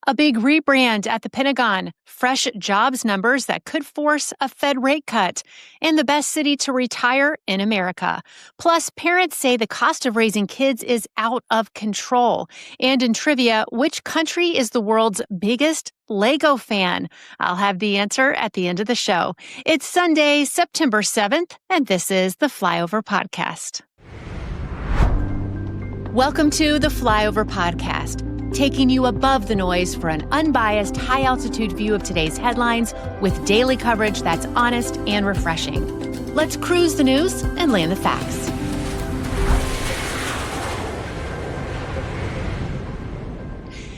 A big rebrand at the Pentagon, fresh jobs numbers that could force a Fed rate cut, and the best city to retire in America. Plus, parents say the cost of raising kids is out of control. And in trivia, which country is the world's biggest Lego fan? I'll have the answer at the end of the show. It's Sunday, September 7th, and this is the Flyover Podcast. Welcome to the Flyover Podcast, taking you above the noise for an unbiased, high-altitude view of today's headlines with daily coverage that's honest and refreshing. Let's cruise the news and land the facts.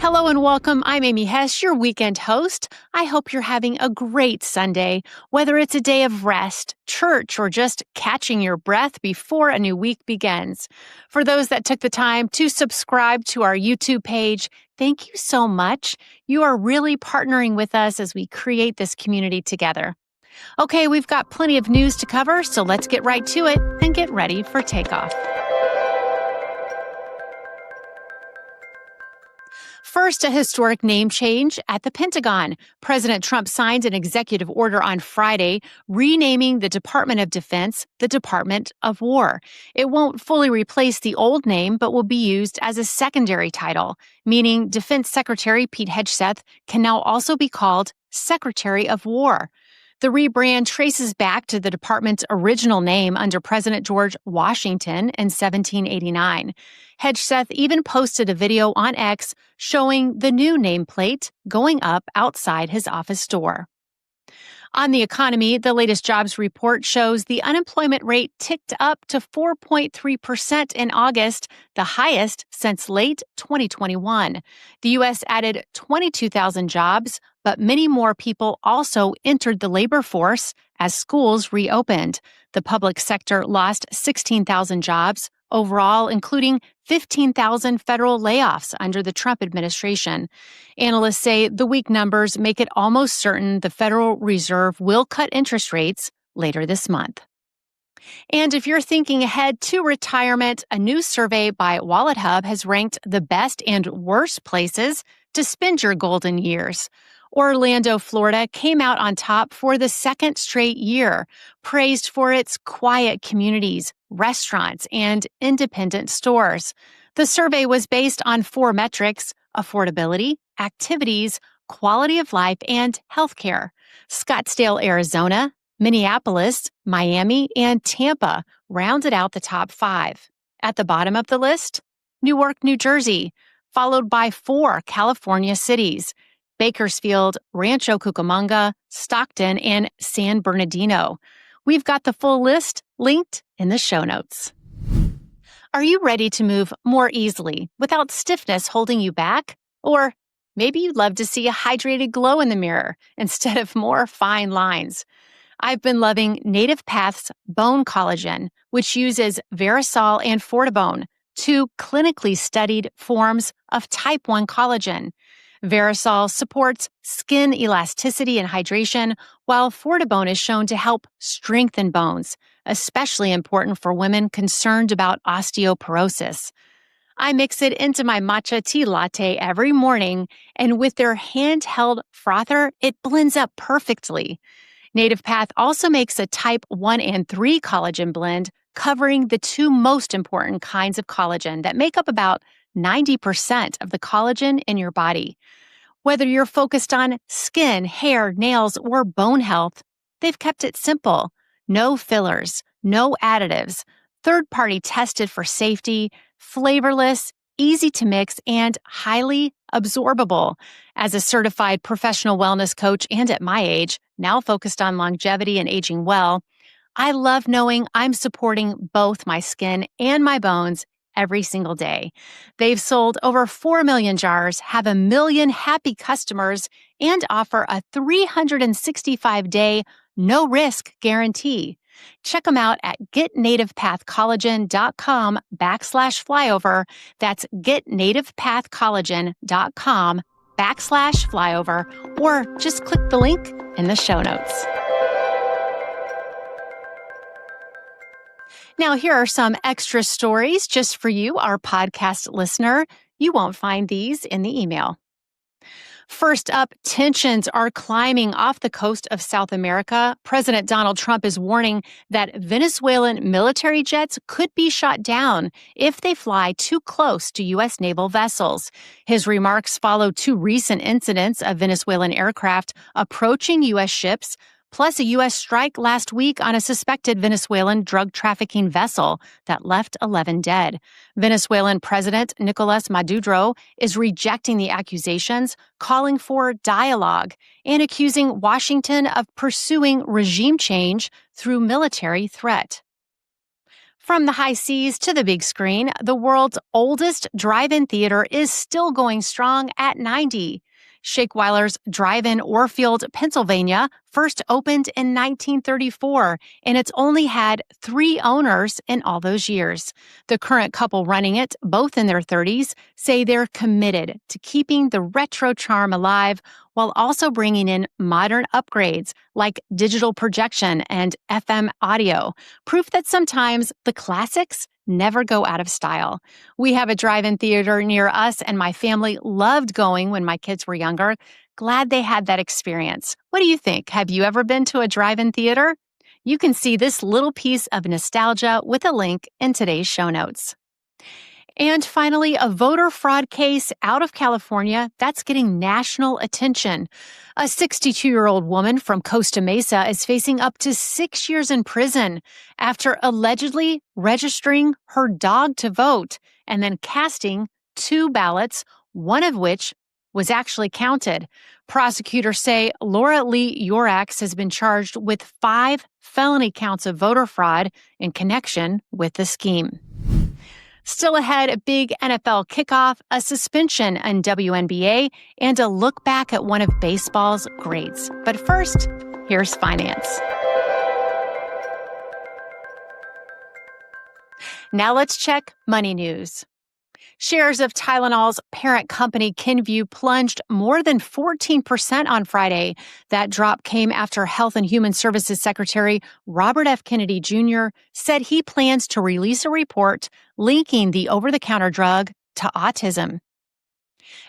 Hello and welcome. I'm Amy Hess, your weekend host. I hope you're having a great Sunday, whether it's a day of rest, church, or just catching your breath before a new week begins. For those that took the time to subscribe to our YouTube page, thank you so much. You are really partnering with us as we create this community together. Okay, we've got plenty of news to cover, so let's get right to it and get ready for takeoff. First, a historic name change at the Pentagon. President Trump signed an executive order on Friday renaming the Department of Defense the Department of War. It won't fully replace the old name, but will be used as a secondary title, meaning Defense Secretary Pete Hegseth can now also be called Secretary of War. The rebrand traces back to the department's original name under President George Washington in 1789. Hegseth even posted a video on X showing the new nameplate going up outside his office door. On the economy, the latest jobs report shows the unemployment rate ticked up to 4.3% in August, the highest since late 2021. The U.S. added 22,000 jobs, but many more people also entered the labor force as schools reopened. The public sector lost 16,000 jobs overall, including 15,000 federal layoffs under the Trump administration. Analysts say the weak numbers make it almost certain the Federal Reserve will cut interest rates later this month. And if you're thinking ahead to retirement, a new survey by WalletHub has ranked the best and worst places to spend your golden years. Orlando, Florida came out on top for the second straight year, praised for its quiet communities, restaurants, and independent stores. The survey was based on 4 metrics: affordability, activities, quality of life, and healthcare. Scottsdale, Arizona, Minneapolis, Miami, and Tampa rounded out the top 5. At the bottom of the list, Newark, New Jersey, followed by 4 California cities: Bakersfield, Rancho Cucamonga, Stockton, and San Bernardino. We've got the full list linked in the show notes. Are you ready to move more easily without stiffness holding you back? Or maybe you'd love to see a hydrated glow in the mirror instead of more fine lines. I've been loving Native Path's Bone Collagen, which uses Verisol and Fortibone, 2 clinically studied forms of type 1 collagen. Verisol supports skin elasticity and hydration, while Fortibone is shown to help strengthen bones, especially important for women concerned about osteoporosis. I mix it into my matcha tea latte every morning, and with their handheld frother, it blends up perfectly. Native Path also makes a type 1 and 3 collagen blend, covering the 2 most important kinds of collagen that make up about 90% of the collagen in your body. Whether you're focused on skin, hair, nails, or bone health, they've kept it simple. No fillers, no additives, third-party tested for safety, flavorless, easy to mix, and highly absorbable. As a certified professional wellness coach and at my age, now focused on longevity and aging well, I love knowing I'm supporting both my skin and my bones every single day. They've sold over 4 million jars, have 1 million happy customers, and offer a 365-day no-risk guarantee. Check them out at getnativepathcollagen.com/flyover. That's getnativepathcollagen.com/flyover, or just click the link in the show notes. Now, here are some extra stories just for you, our podcast listener. You won't find these in the email. First up, tensions are climbing off the coast of South America. President Donald Trump is warning that Venezuelan military jets could be shot down if they fly too close to U.S. naval vessels. His remarks follow two recent incidents of Venezuelan aircraft approaching U.S. ships, plus a U.S. strike last week on a suspected Venezuelan drug trafficking vessel that left 11 dead. Venezuelan President Nicolas Maduro is rejecting the accusations, calling for dialogue, and accusing Washington of pursuing regime change through military threat. From the high seas to the big screen, the world's oldest drive-in theater is still going strong at 90. Shakeweiler's Drive-In Orfield, Pennsylvania, first opened in 1934, and it's only had 3 owners in all those years. The current couple running it, both in their 30s, say they're committed to keeping the retro charm alive while also bringing in modern upgrades like digital projection and FM audio, proof that sometimes the classics never go out of style. We have a drive-in theater near us, and my family loved going when my kids were younger. Glad they had that experience. What do you think? Have you ever been to a drive-in theater? You can see this little piece of nostalgia with a link in today's show notes. And finally, a voter fraud case out of California that's getting national attention. A 62-year-old woman from Costa Mesa is facing up to 6 years in prison after allegedly registering her dog to vote and then casting 2 ballots, one of which was actually counted. Prosecutors say Laura Lee Yorax has been charged with 5 felony counts of voter fraud in connection with the scheme. Still ahead, a big NFL kickoff, a suspension in WNBA, and a look back at one of baseball's greats. But first, here's finance. Now let's check money news. Shares of Tylenol's parent company Kenvue plunged more than 14% on Friday. That drop came after Health and Human Services Secretary Robert F. Kennedy Jr. said he plans to release a report linking the over-the-counter drug to autism.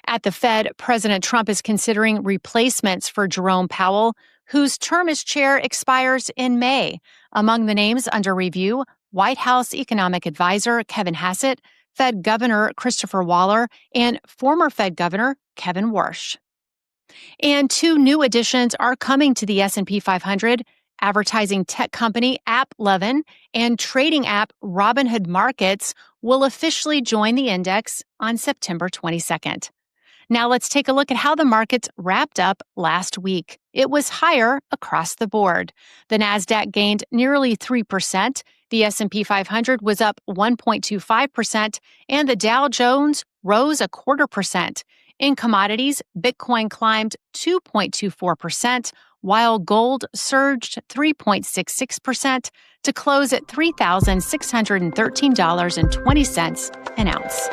At the Fed, President Trump is considering replacements for Jerome Powell, whose term as chair expires in May. Among the names under review, White House economic advisor Kevin Hassett, Fed Governor Christopher Waller, and former Fed Governor Kevin Warsh. And 2 new additions are coming to the S&P 500. Advertising tech company AppLovin and trading app Robinhood Markets will officially join the index on September 22nd. Now let's take a look at how the markets wrapped up last week. It was higher across the board. The Nasdaq gained nearly 3%. The S&P 500 was up 1.25%, and the Dow Jones rose 0.25%. In commodities, Bitcoin climbed 2.24%, while gold surged 3.66% to close at $3,613.20 an ounce.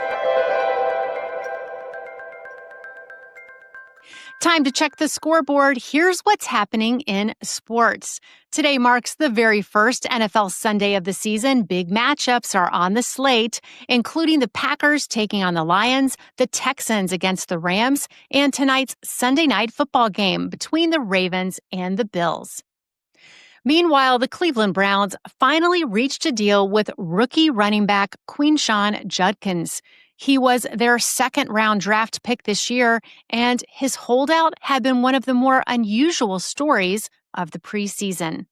Time to check the scoreboard. Here's what's happening in sports. Today marks the very first NFL Sunday of the season. Big matchups are on the slate, including the Packers taking on the Lions, the Texans against the Rams, and tonight's Sunday night football game between the Ravens and the Bills. Meanwhile, the Cleveland Browns finally reached a deal with rookie running back Quinshon Judkins. He was their second-round draft pick this year, and his holdout had been one of the more unusual stories of the preseason.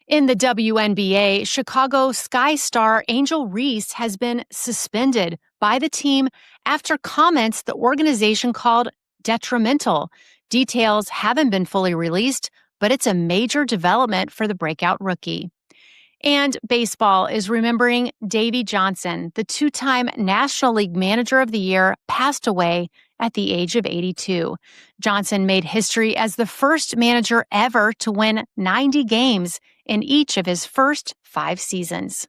In the WNBA, Chicago Sky star Angel Reese has been suspended by the team after comments the organization called detrimental. Details haven't been fully released, but it's a major development for the breakout rookie. And baseball is remembering Davey Johnson, the 2-time National League Manager of the Year, passed away at the age of 82. Johnson made history as the first manager ever to win 90 games in each of his first 5 seasons.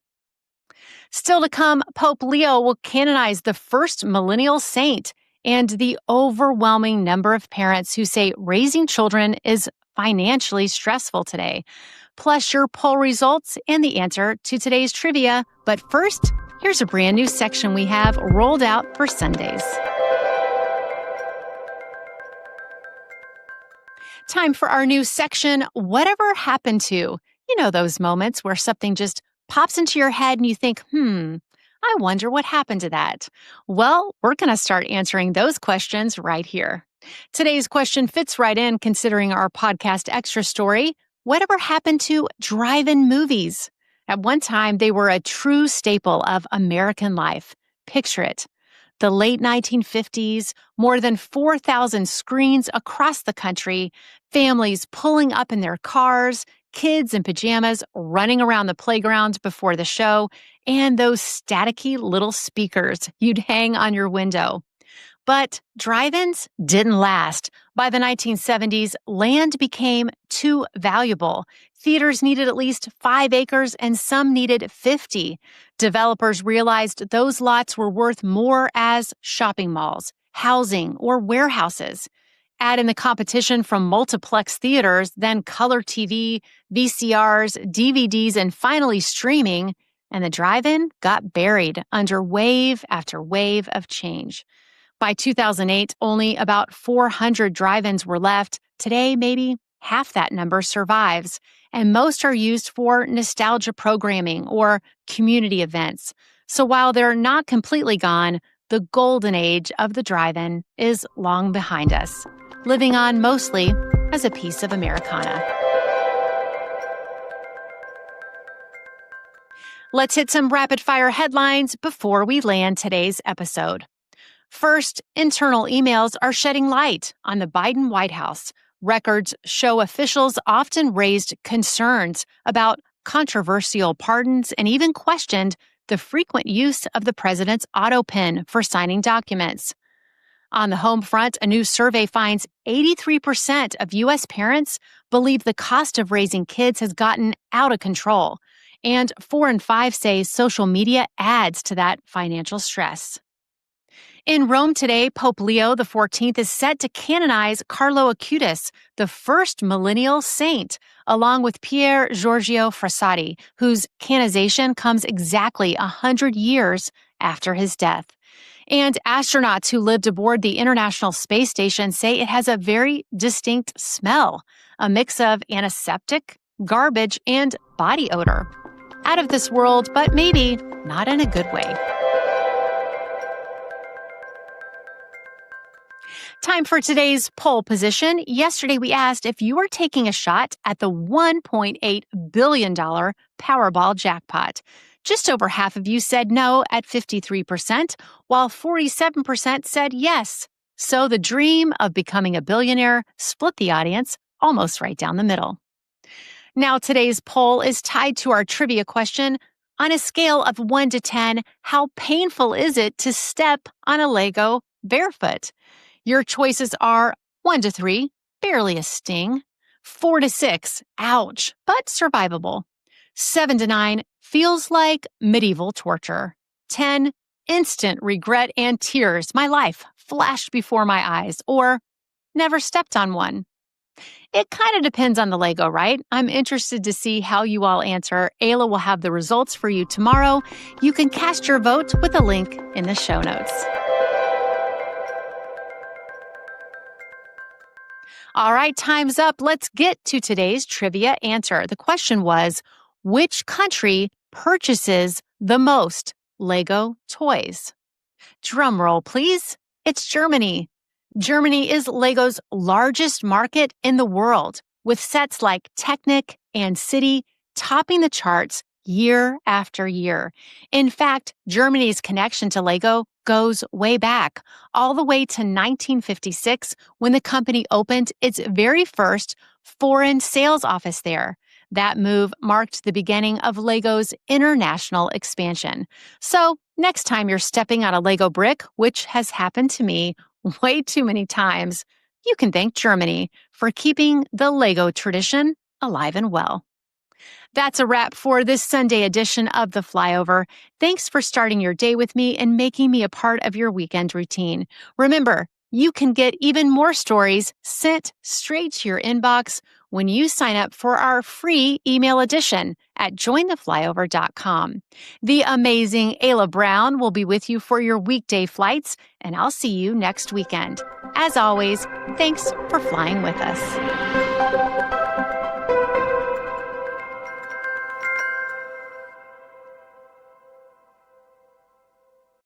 Still to come, Pope Leo will canonize the first millennial saint, and the overwhelming number of parents who say raising children is financially stressful today. Plus your poll results and the answer to today's trivia. But first, here's a brand new section we have rolled out for Sundays. Time for our new section, Whatever Happened to? You know those moments where something just pops into your head and you think, I wonder what happened to that. Well, we're going to start answering those questions right here. Today's question fits right in considering our podcast extra story, Whatever Happened to Drive-In Movies? At one time, they were a true staple of American life. Picture it. The late 1950s, more than 4,000 screens across the country, families pulling up in their cars, kids in pajamas running around the playground before the show, and those staticky little speakers you'd hang on your window. But drive-ins didn't last. By the 1970s, land became too valuable. Theaters needed at least 5 acres and some needed 50. Developers realized those lots were worth more as shopping malls, housing, or warehouses. Add in the competition from multiplex theaters, then color TV, VCRs, DVDs, and finally streaming, and the drive-in got buried under wave after wave of change. By 2008, only about 400 drive-ins were left. Today, maybe half that number survives, and most are used for nostalgia programming or community events. So while they're not completely gone, the golden age of the drive-in is long behind us, living on mostly as a piece of Americana. Let's hit some rapid-fire headlines before we land today's episode. First, internal emails are shedding light on the Biden White House. Records show officials often raised concerns about controversial pardons and even questioned the frequent use of the president's auto pen for signing documents. On the home front, a new survey finds 83% of U.S. parents believe the cost of raising kids has gotten out of control, and 4 in 5 say social media adds to that financial stress. In Rome today, Pope Leo XIV is set to canonize Carlo Acutis, the first millennial saint, along with Pier Giorgio Frassati, whose canonization comes exactly 100 years after his death. And astronauts who lived aboard the International Space Station say it has a very distinct smell, a mix of antiseptic, garbage, and body odor. Out of this world, but maybe not in a good way. Time for today's poll position. Yesterday, we asked if you were taking a shot at the $1.8 billion Powerball jackpot. Just over half of you said no at 53%, while 47% said yes. So the dream of becoming a billionaire split the audience almost right down the middle. Now, today's poll is tied to our trivia question. On a scale of 1 to 10, how painful is it to step on a Lego barefoot? Your choices are 1 to 3, barely a sting, 4 to 6, ouch, but survivable, 7 to 9, feels like medieval torture, 10, instant regret and tears, my life flashed before my eyes, or never stepped on one. It kind of depends on the Lego, right? I'm interested to see how you all answer. Ayla will have the results for you tomorrow. You can cast your vote with a link in the show notes. All right, time's up. Let's get to today's trivia answer. The question was, which country purchases the most Lego toys? Drum roll, please. It's Germany. Germany is Lego's largest market in the world, with sets like Technic and City topping the charts year after year. In fact, Germany's connection to Lego goes way back, all the way to 1956, when the company opened its very first foreign sales office there. That move marked the beginning of Lego's international expansion. So next time you're stepping on a Lego brick, which has happened to me way too many times, you can thank Germany for keeping the Lego tradition alive and well. That's a wrap for this Sunday edition of the Flyover. Thanks for starting your day with me and making me a part of your weekend routine. Remember, you can get even more stories sent straight to your inbox when you sign up for our free email edition at jointheflyover.com. The amazing Ayla Brown will be with you for your weekday flights, and I'll see you next weekend. As always, thanks for flying with us.